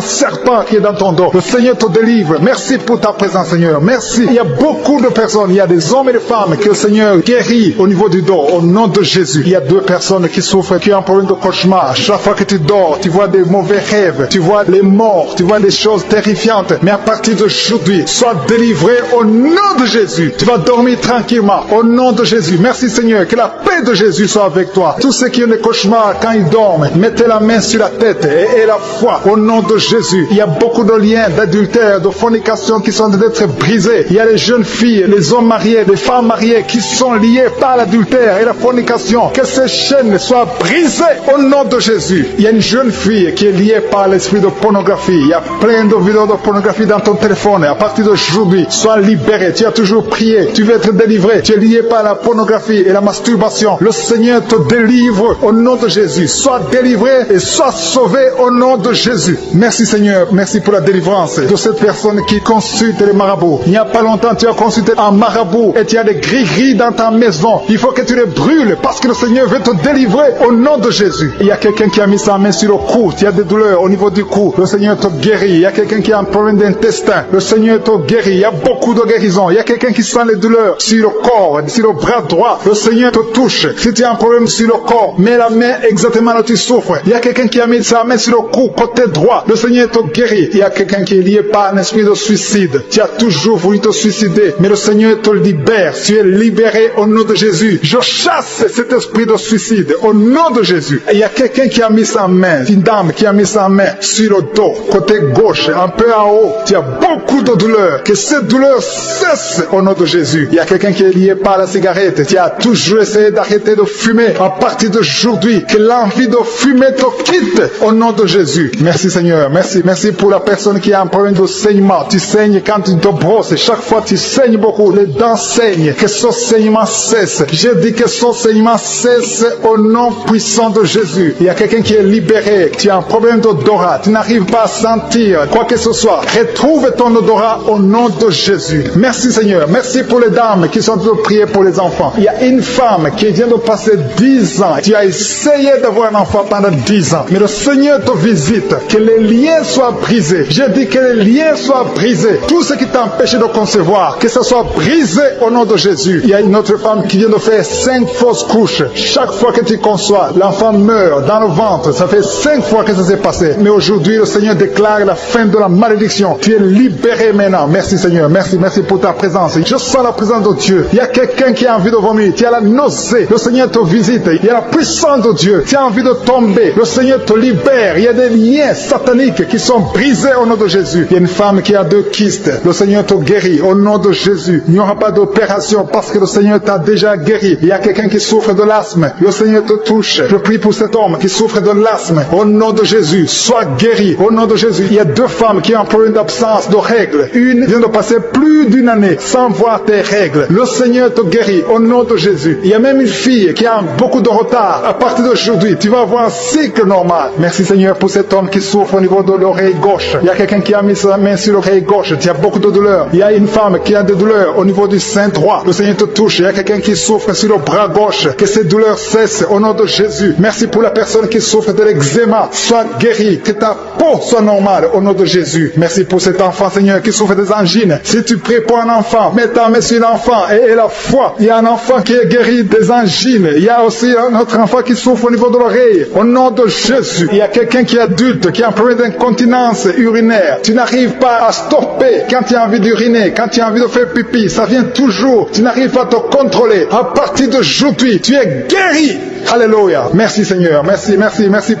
serpent qui est dans ton dos. Le Seigneur te délivre. Merci pour ta présence Seigneur. Merci. Il y a beaucoup de personnes. Il y a des hommes et des femmes que le Seigneur guérit au niveau du dos. Au nom de Jésus. Il y a 2 personnes qui souffrent, qui ont un problème de cauchemar. Chaque fois que tu dors, tu vois des mauvais rêves. Tu vois les morts. Tu vois des choses terrifiantes. Mais à partir d'aujourd'hui, sois délivré au nom de Jésus. Tu vas dormir tranquillement au nom de Jésus. Merci Seigneur. Que la paix de Jésus soit avec toi. Tous ceux qui ont des cauchemars quand ils dorment, mettez la main sur la tête et la foi au nom de Jésus. Il y a beaucoup de liens d'adultère, de fornication qui sont d'être brisés. Il y a les jeunes filles, les hommes mariés, les femmes mariées qui sont liés par l'adultère et la fornication. Que ces chaînes soient brisées au nom de Jésus. Il y a une jeune fille qui est liée par l'esprit de pornographie. Il y a plein de vidéos de pornographie dans ton téléphone. À partir d'aujourd'hui, sois libéré. Tu as toujours prié. Tu veux être délivré. Tu es lié par la pornographie et la masturbation. Le Seigneur te délivre au nom de Jésus. Sois délivré et sois sauvé au nom de Jésus. Merci Seigneur. Merci pour la délivrance de cette personne qui consulte les marabouts. Il n'y a pas longtemps, tu as consulté un marabout et tu as des gris-gris dans ta maison. Il faut que tu les brûles parce que le Seigneur veut te délivrer au nom de Jésus. Il y a quelqu'un qui a mis sa main sur le cou. Tu as des douleurs au niveau du cou. Le Seigneur te guérit. Il y a quelqu'un qui a un problème d'intestin. Le Seigneur te guérit. Il y a beaucoup de guérisons. Il y a quelqu'un qui sent les douleurs sur le corps, sur le bras droit. Le Seigneur te touche. Si tu as un problème sur le corps, mets la main exactement là où tu souffres. Il y a quelqu'un qui a mis sa main sur le cou, côté droit. Le Seigneur te guérit. Il y a quelqu'un qui est lié par un esprit de suicide. Tu as toujours voulu te suicider, mais le Seigneur te libère. Tu es libéré au nom de Jésus. Je chasse cet esprit de suicide au nom de Jésus. Et il y a quelqu'un qui a mis sa main, une dame qui a mis sa main sur le dos, côté gauche, un peu en haut. Tu as beaucoup de douleurs. Que cette douleur cesse au nom de Jésus. Il y a quelqu'un qui est lié par la cigarette. Tu as toujours essayé d'arrêter de fumer. À partir d'aujourd'hui, que l'envie de fumer te quitte au nom de Jésus. Merci Seigneur. Merci. Merci pour la personne qui a un problème de saignement. Tu saignes quand tu te brosses. Chaque fois tu saignes beaucoup. Les dents saignent. Que ce saignement cesse. Je dis que ce saignement cesse au nom puissant de Jésus. Il y a quelqu'un qui est libéré. Tu as un problème d'odorat. Tu n'arrives pas à sentir quoi que ce soit. Retrouve ton odorat au nom de Jésus. Merci Seigneur. Merci pour les dames qui sont en train de prier pour les enfants. Il y a une femme qui vient de passer 10 ans. Tu as essayé d'avoir un enfant pendant 10 ans. Mais le Seigneur te visite. Que les liens soient brisés. Je dis que les liens soient brisés. Tout ce qui t'empêche de concevoir, que ce soit brisé au nom de Jésus. Il y a une autre femme qui vient de faire 5 fausses couches. Chaque fois que tu conçois, l'enfant meurt dans le ventre. Ça fait 5 fois que ça s'est passé. Mais aujourd'hui, le Seigneur déclare la fin de la malédiction. Tu es libéré maintenant. Merci Seigneur. Merci pour ta présence. Je sens la présence de Dieu. Il y a quelqu'un qui a envie de vomir. Tu as la nausée. Le Seigneur te visite. Il y a la puissance de de Dieu, tu as envie de tomber, le Seigneur te libère. Il y a des liens sataniques qui sont brisés au nom de Jésus. Il y a une femme qui a 2 kystes, le Seigneur te guérit au nom de Jésus. Il n'y aura pas d'opération parce que le Seigneur t'a déjà guéri. Il y a quelqu'un qui souffre de l'asthme, le Seigneur te touche. Je prie pour cet homme qui souffre de l'asthme au nom de Jésus, sois guéri au nom de Jésus. Il y a 2 femmes qui ont un problème d'absence de règles. Une vient de passer plus d'une année sans voir tes règles. Le Seigneur te guérit au nom de Jésus. Il y a même une fille qui a beaucoup de retard. À partir d'aujourd'hui, tu vas avoir un cycle normal. Merci Seigneur pour cet homme qui souffre au niveau de l'oreille gauche. Il y a quelqu'un qui a mis sa main sur l'oreille gauche. Tu as beaucoup de douleurs. Il y a une femme qui a des douleurs au niveau du sein droit. Le Seigneur te touche. Il y a quelqu'un qui souffre sur le bras gauche. Que ces douleurs cessent au nom de Jésus. Merci pour la personne qui souffre de l'eczéma. Sois guéri. Que ta peau soit normale au nom de Jésus. Merci pour cet enfant Seigneur qui souffre des angines. Si tu pries pour un enfant, mets ta main sur l'enfant et la foi. Il y a un enfant qui est guéri des angines. Il y a aussi un autre enfant qui souffre au niveau de l'oreille. Au nom de Jésus. Il y a quelqu'un qui est adulte, qui a un problème d'incontinence urinaire. Tu n'arrives pas à stopper quand tu as envie d'uriner, quand tu as envie de faire pipi. Ça vient toujours. Tu n'arrives pas à te contrôler. À partir d'aujourd'hui, tu es guéri. Alléluia. Merci Seigneur. Merci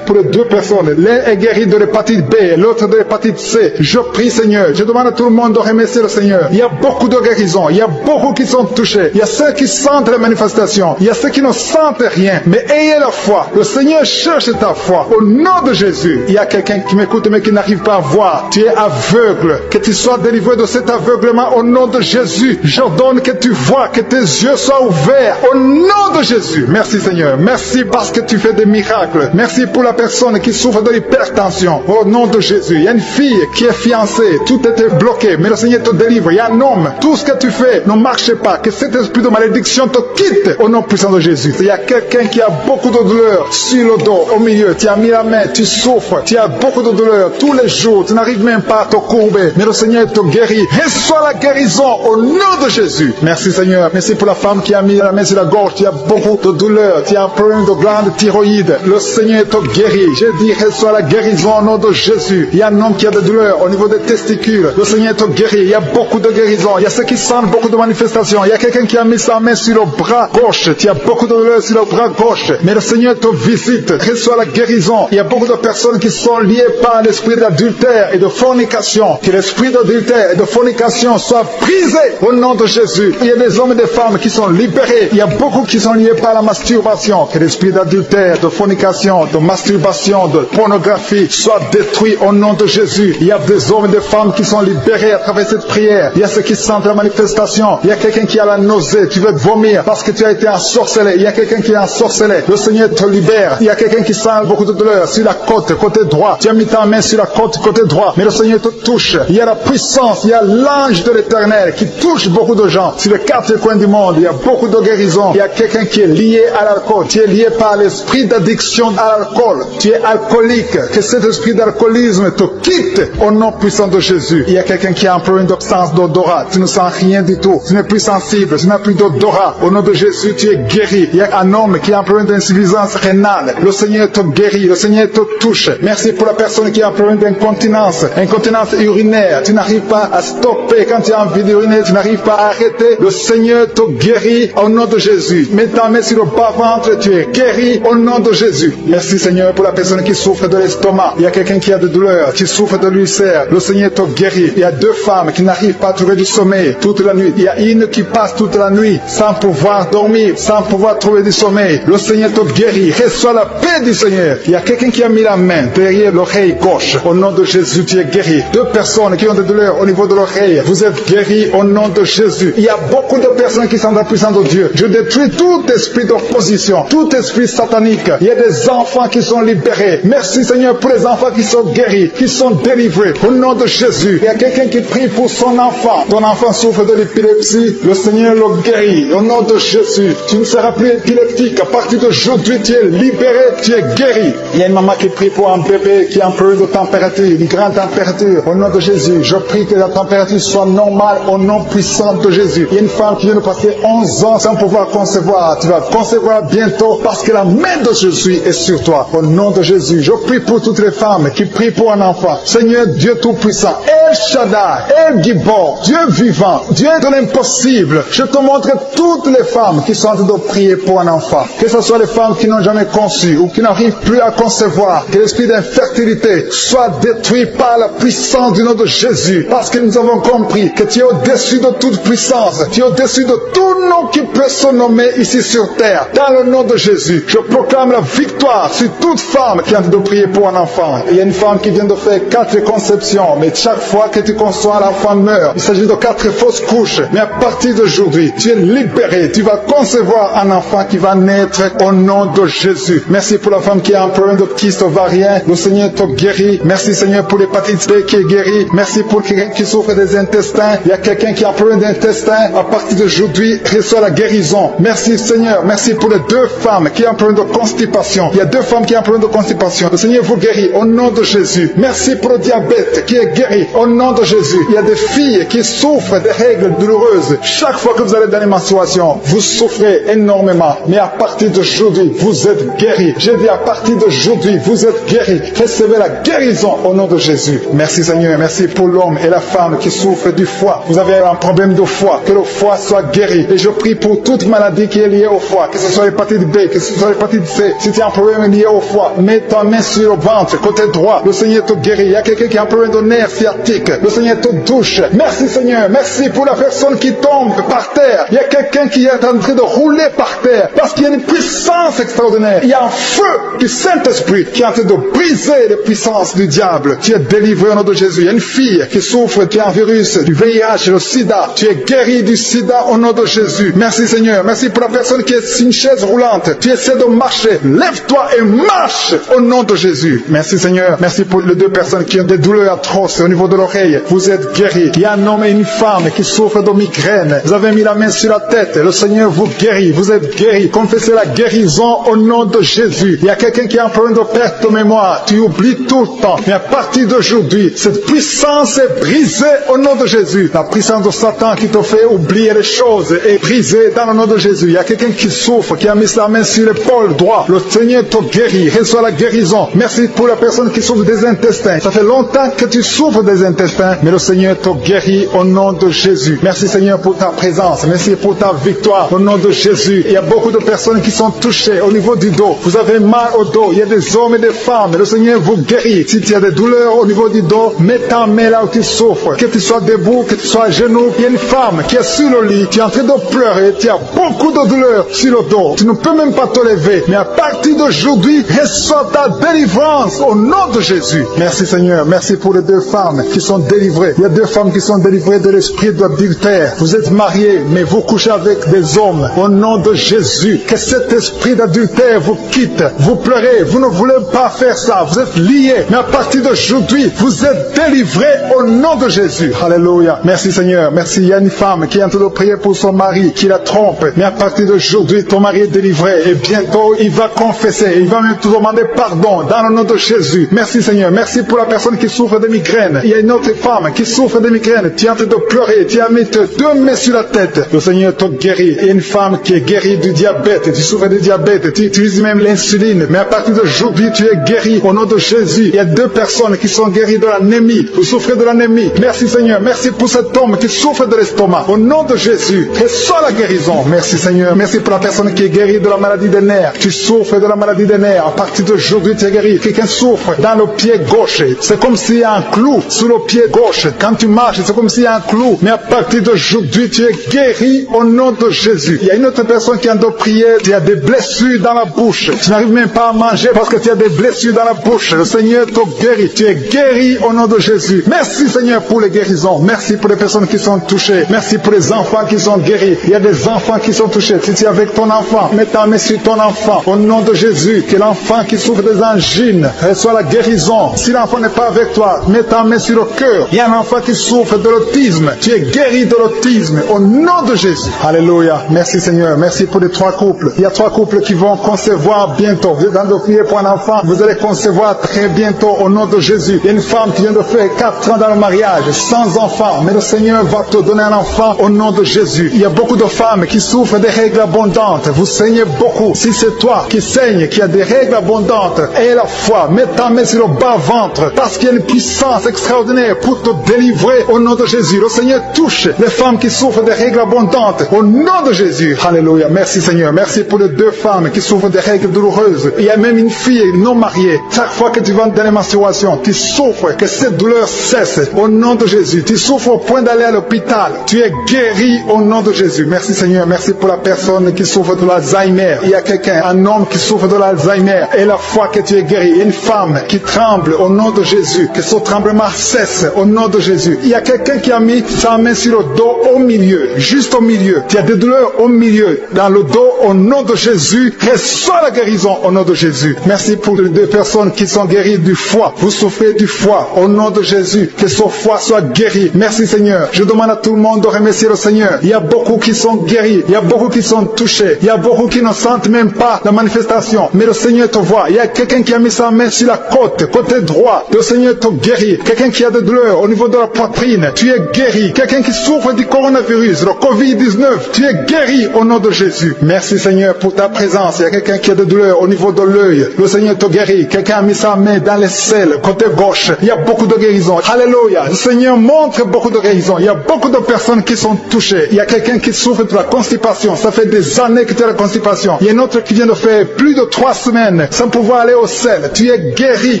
pour les 2 personnes. L'un est guéri de l'hépatite B, l'autre de l'hépatite C. Je prie Seigneur. Je demande à tout le monde de remercier le Seigneur. Il y a beaucoup de guérisons. Il y a beaucoup qui sont touchés. Il y a ceux qui sentent les manifestations. Il y a ceux qui ne sentent rien. Mais ayez la foi. Le Seigneur cherche ta foi. Au nom de Jésus. Il y a quelqu'un qui m'écoute mais qui n'arrive pas à voir. Tu es aveugle. Que tu sois délivré de cet aveuglement au nom de Jésus. J'ordonne que tu vois, que tes yeux soient ouverts. Au nom de Jésus. Merci Seigneur. Merci parce que tu fais des miracles. Merci pour la personne qui souffre de l'hypertension. Au nom de Jésus. Il y a une fille qui est fiancée. Tout était bloqué. Mais le Seigneur te délivre. Il y a un homme. Tout ce que tu fais ne marche pas. Que cet esprit de malédiction te quitte. Au nom puissant de Jésus. Il y a quelqu'un qui a beaucoup de douleur sur le dos, au milieu. Tu as mis la main. Tu souffres. Tu as beaucoup de douleur tous les jours. Tu n'arrives même pas à te courber. Mais le Seigneur te guérit. Reçois la guérison au nom de Jésus. Merci Seigneur. Merci pour la femme qui a mis la main sur la gorge. Tu as beaucoup de douleur. Tu as un problème de glande thyroïde. Le Seigneur te guérit. J'ai dit reçois la guérison au nom de Jésus. Il y a un homme qui a des douleurs au niveau des testicules. Le Seigneur te guérit. Il y a beaucoup de guérisons. Il y a ceux qui sentent beaucoup de manifestations. Il y a quelqu'un qui a mis sa main sur le bras gauche. Tu as beaucoup de douleurs sur le bras gauche. Mais le Seigneur te visite. Reçois la guérison. Il y a beaucoup de personnes qui sont liées par l'esprit d'adultère et de fornication. Que l'esprit d'adultère et de fornication soit brisé au nom de Jésus. Il y a des hommes et des femmes qui sont libérés. Il y a beaucoup qui sont liés par la masturbation. Que l'esprit d'adultère, de fornication, de masturbation, de pornographie soit détruit au nom de Jésus. Il y a des hommes et des femmes qui sont libérés à travers cette prière. Il y a ceux qui sentent la manifestation. Il y a quelqu'un qui a la nausée. Tu veux vomir parce que tu as été ensorcelé. Il y a quelqu'un qui est ensorcelé. Le Seigneur te libère. Il y a quelqu'un qui sent beaucoup de douleur sur la côte, côté droit. Tu as mis ta main sur la côte, côté droit. Mais le Seigneur te touche. Il y a la puissance. Il y a l'ange de l'Éternel qui touche beaucoup de gens. Sur les 4 coins du monde, il y a beaucoup de guérisons. Il y a quelqu'un qui est lié à l'alcool. Tu es lié par l'esprit d'addiction à l'alcool. Tu es alcoolique. Que cet esprit d'alcoolisme te quitte au nom puissant de Jésus. Il y a quelqu'un qui a un problème d'absence d'odorat. Tu ne sens rien du tout. Tu n'es plus sensible. Tu n'as plus d'odorat. Au nom de Jésus, tu es guéri. Il y a un homme qui a un problème d'insuffisance rénale. Le Seigneur te guérit. Le Seigneur te touche. Merci pour la personne qui a un problème d'incontinence. Incontinence urinaire. Tu n'arrives pas à stopper quand tu as envie d'uriner. Tu n'arrives pas à arrêter. Le Seigneur te guérit au nom de Jésus. Mets ta main sur le bas-ventre. Tu es guéri au nom de Jésus. Merci Seigneur pour la personne qui souffre de l'estomac. Il y a quelqu'un qui a de douleurs, qui souffre de l'ulcère. Le Seigneur te guérit. Il y a 2 femmes qui n'arrivent pas à trouver du sommeil toute la nuit. Il y a une qui passe toute la nuit sans pouvoir dormir, sans pouvoir trouver du sommeil. Le Seigneur te guérit. Reçois la paix du Seigneur. Il y a quelqu'un qui a mis la main derrière l'oreille gauche. Au nom de Jésus, tu es guéri. 2 personnes qui ont des douleurs au niveau de l'oreille. Vous êtes guéris au nom de Jésus. Il y a beaucoup de personnes qui sont dans la puissance de Dieu. Je détruis tout esprit d'opposition, tout esprit satanique. Il y a des enfants qui sont libérés. Merci Seigneur pour les enfants qui sont guéris, qui sont délivrés. Au nom de Jésus. Il y a quelqu'un qui prie pour son enfant. Ton enfant souffre de l'épilepsie. Le Seigneur le guérit. Au nom de Jésus. Tu ne seras plus épileptique. À partir d'aujourd'hui, tu es libéré, tu es guéri. Il y a une maman qui prie pour un bébé qui a un peu de température, une grande température. Au nom de Jésus, je prie que la température soit normale au nom puissant de Jésus. Il y a une femme qui vient de passer 11 ans sans pouvoir concevoir. Tu vas concevoir bientôt bientôt parce que la main de Jésus est sur toi. Au nom de Jésus, je prie pour toutes les femmes qui prient pour un enfant. Seigneur Dieu Tout-Puissant, El Shaddai, El Gibor, Dieu vivant, Dieu de l'impossible, je te montre toutes les femmes qui sont en train de prier pour un enfant. Que ce soit les femmes qui n'ont jamais conçu ou qui n'arrivent plus à concevoir, que l'esprit d'infertilité soit détruit par la puissance du nom de Jésus. Parce que nous avons compris que tu es au-dessus de toute puissance, tu es au-dessus de tout nom qui peut se nommer ici sur terre. Dans le nom de Jésus, je proclame la victoire sur toute femme qui est en train de prier pour un enfant. Il y a une femme qui vient de faire 4 conceptions, mais chaque fois que tu conçois, l'enfant meurt. Il s'agit de 4 fausses couches. Mais à partir d'aujourd'hui, tu es libéré. Tu vas concevoir un enfant qui va naître au nom de Jésus. Merci pour la femme qui a un problème de kyste ovarien. Le Seigneur te guérit. Merci Seigneur pour l'hépatite B qui est guérie. Merci pour quelqu'un qui souffre des intestins. Il y a quelqu'un qui a un problème d'intestin. À partir d'aujourd'hui, reçoit la guérison. Merci Seigneur. Merci pour les 2 femmes qui ont un problème de constipation. Il y a 2 femmes qui ont un problème de constipation. Le Seigneur vous guérit au nom de Jésus. Merci pour le diabète qui est guéri au nom de Jésus. Il y a des filles qui souffrent des règles douloureuses. Chaque fois que vous allez dans les menstruations, vous souffrez énormément. Mais à partir d'aujourd'hui, vous êtes guéris. J'ai dit à partir d'aujourd'hui, vous êtes guéris. Recevez la guérison au nom de Jésus. Merci Seigneur. Merci pour l'homme et la femme qui souffrent du foie. Vous avez un problème de foie. Que le foie soit guéri. Et je prie pour toute maladie qui est liée au foie. Que ce soit l'hépatite B, que ce soit l'hépatite C. Si tu as un problème lié au foie, mets ta main sur le ventre, côté droit. Le Seigneur te guérit. Il y a quelqu'un qui a un problème de nerf sciatique. Le Seigneur te touche. Merci Seigneur. Merci pour la personne qui tombe par terre. Il y a quelqu'un qui est en train de rouler par terre. Parce qu'il y a une puissance extraordinaire. Il y a un feu du Saint-Esprit qui est en train de briser les puissances du diable. Tu es délivré au nom de Jésus. Il y a une fille qui souffre d'un virus, du VIH, le sida. Tu es guéri du sida au nom de Jésus. Merci Seigneur. Merci pour la personne qui est sur une chaise roulante. Tu essaies de marcher. Lève-toi et marche au nom de Jésus. Merci Seigneur. Merci pour les 2 personnes qui ont des douleurs atroces au niveau de l'oreille. Vous êtes guéris. Il y a un homme et une femme qui souffrent de migraine. Vous avez mis la main sur la tête. Le Seigneur vous guérit. Vous êtes guéris. Confessez la guérison au nom de Jésus. Il y a quelqu'un qui a un problème de perte de mémoire. Tu oublies tout le temps. Mais à partir d'aujourd'hui, cette puissance est brisée au nom de Jésus. La puissance de Satan qui te fait oublier les choses est brisée dans le nom de Jésus. Il y a quelqu'un qui souffre, qui a mis la main sur l'épaule droite. Le Seigneur te guérit. Reçois la guérison. Merci pour la personne qui souffre des intestins. Ça fait longtemps que tu souffres des intestins, mais le Seigneur te guérit au nom de Jésus. Merci Seigneur pour ta présence. Merci pour ta victoire au nom de Jésus. Il y a beaucoup de personnes qui sont touchées au niveau du dos. Vous avez mal au dos. Il y a des hommes et des femmes. Le Seigneur vous guérit. Si tu as des douleurs au niveau du dos, mets ta main là où tu souffres. Que tu sois debout, que tu sois à genoux. Il y a une femme qui est sur le lit. Tu es en train de pleurer. Tu as beaucoup de douleurs sur le dos. Tu ne peux même pas te lever. Mais à partir d'aujourd'hui, reçois ta délivrance au nom de Jésus. Merci Seigneur. Merci pour les 2 femmes qui sont délivrées. Il y a 2 femmes qui sont délivrées de l'esprit d'adultère. Vous êtes mariés, mais vous couchez avec des hommes. Au nom de Jésus, que cet esprit d'adultère vous quitte. Vous pleurez, vous ne voulez pas faire ça. Vous êtes liés, mais à partir d'aujourd'hui, vous êtes délivrés au nom de Jésus. Alléluia. Merci Seigneur. Merci. Il y a une femme qui est en train de prier pour son mari, qui la trompe. Mais à partir d'aujourd'hui, ton mari est délivré. Et bientôt, il va confesser. Il va même te demander pardon dans le nom de Jésus. Merci Seigneur. Merci pour la personne qui souffre de migraine. Il y a une autre femme qui souffre de migraine. Tu es en train de pleurer. Tu as mis 2 mains sur la tête. Le Seigneur te guérit. Il y a une femme qui est guérie du diabète. Tu souffres du diabète. Tu utilises même l'insuline. Mais à partir d'aujourd'hui, tu es guéri au nom de Jésus. Il y a 2 personnes qui sont guéries de l'anémie. Vous souffrez de l'anémie. Merci Seigneur. Merci pour cet homme qui souffre de l'estomac. Au nom de Jésus, reçois la guérison. Merci Seigneur. Merci pour la personne qui est guérie de la maladie des nerfs. Tu souffres de la maladie des nerfs. À partir d'aujourd'hui, tu es guéri. Quelqu'un souffre dans le pied gauche. C'est comme s'il y a un clou sur le pied gauche. Quand tu marches, c'est comme s'il y a un clou. Mais à partir d'aujourd'hui, tu es guéri au nom de Jésus. Il y a une autre personne qui est en train de prier. Tu as des blessures dans la bouche. Tu n'arrives même pas à manger parce que tu as des blessures dans la bouche. Le Seigneur te guérit. Tu es guéri au nom de Jésus. Merci Seigneur pour les guérisons. Merci pour les personnes qui sont touchées. Merci pour les enfants qui sont guéris. Il y a des enfants qui sont touchés. Si tu es avec ton enfant, mets ta main sur ton enfant. Au nom de Jésus, que l'enfant qui souffre des angines reçoit la guérison. Si l'enfant n'est pas avec toi, mets ta main sur le cœur. Il y a un enfant qui souffre de l'autisme. Tu es guéri de l'autisme. Au nom de Jésus. Alléluia. Merci Seigneur. Merci pour les 3 couples. Il y a 3 couples qui vont concevoir bientôt. Vous êtes en train de prier pour un enfant. Vous allez concevoir très bientôt au nom de Jésus. Il y a une femme qui vient de faire 4 ans dans le mariage, sans enfant. Mais le Seigneur va te donner un enfant au nom de Jésus. Il y a beaucoup de femmes qui souffrent des règles abondantes. Vous saignez beaucoup. Si c'est toi qui saigne, qui a des règles abondantes, aie la foi, mets ta main sur le bas-ventre, parce qu'il y a une puissance extraordinaire pour te délivrer au nom de Jésus. Le Seigneur touche les femmes qui souffrent des règles abondantes au nom de Jésus. Alléluia. Merci Seigneur. Merci pour les 2 femmes qui souffrent des règles douloureuses. Il y a même une fille non mariée. Chaque fois que tu vas dans les menstruations, tu souffres, que cette douleur cesse au nom de Jésus. Tu souffres au point d'aller à l'hôpital. Tu es guéri au nom de Jésus. Merci Seigneur. Merci pour la personne qui souffre de l'Alzheimer. Il y a quelqu'un, un homme qui souffre de l'Alzheimer. Et la foi que tu es guéri. Une femme qui tremble au nom de Jésus. Que ce tremblement cesse au nom de Jésus. Il y a quelqu'un qui a mis sa main sur le dos au milieu. Juste au milieu. Tu as des douleurs au milieu. Dans le dos au nom de Jésus. Reçois la guérison au nom de Jésus. Merci pour les 2 personnes qui sont guéries du foie. Vous souffrez du foie au nom de Jésus. Que ce foie soit guéri. Merci Seigneur. Je demande à tout le monde de remercier le Seigneur. Il y a beaucoup qui sont guéris. Il y a beaucoup qui sont touchés. Il y a beaucoup qui ne sentent même pas la manifestation. Mais le Seigneur te voit. Il y a quelqu'un qui a mis sa main sur la côté droit. Le Seigneur te guérit. Quelqu'un qui a des douleurs au niveau de la poitrine. Tu es guéri. Quelqu'un qui souffre du coronavirus, le Covid-19. Tu es guéri au nom de Jésus. Merci Seigneur pour ta présence. Il y a quelqu'un qui a des douleurs au niveau de l'œil. Le Seigneur te guérit. Quelqu'un a mis sa main dans les selles, côté gauche. Il y a beaucoup de guérisons. Alléluia. Le Seigneur montre beaucoup de guérisons. Il y a beaucoup de personnes qui sont touchées. Il y a quelqu'un qui souffre de la constipation. Ça fait des années que tu as la constipation. Il y a un autre qui vient de faire plus de 3 semaines sans pouvoir aller au sel. Tu es guéri.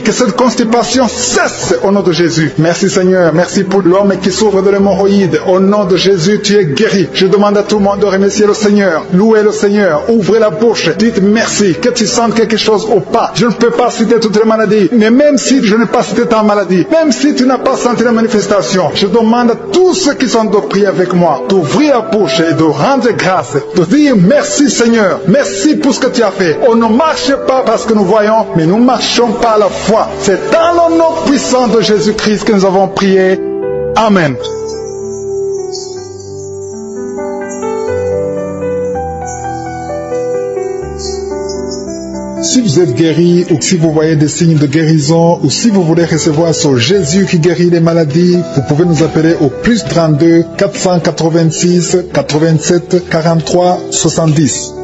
Que cette constipation cesse au nom de Jésus. Merci Seigneur. Merci pour l'homme qui souffre de l'hémorroïde. Au nom de Jésus, tu es guéri. Je demande à tout le monde de remercier le Seigneur. Louez le Seigneur. Ouvrez la bouche. Dites merci. Que tu sentes quelque chose ou pas. Je ne peux pas citer toutes les maladies. Mais même si je n'ai pas cité ta maladie, même si tu n'as pas senti la manifestation, je demande à tous ceux qui sont de prier avec moi d'ouvrir la bouche et de rendre grâce. De dire merci Seigneur. Merci pour ce que tu as fait. On ne marche pas parce que nous voyons, mais nous marchons par la foi. C'est dans le nom puissant de Jésus-Christ que nous avons prié. Amen. Si vous êtes guéri ou si vous voyez des signes de guérison ou si vous voulez recevoir sur Jésus qui guérit les maladies, vous pouvez nous appeler au +32 486 87 43 70.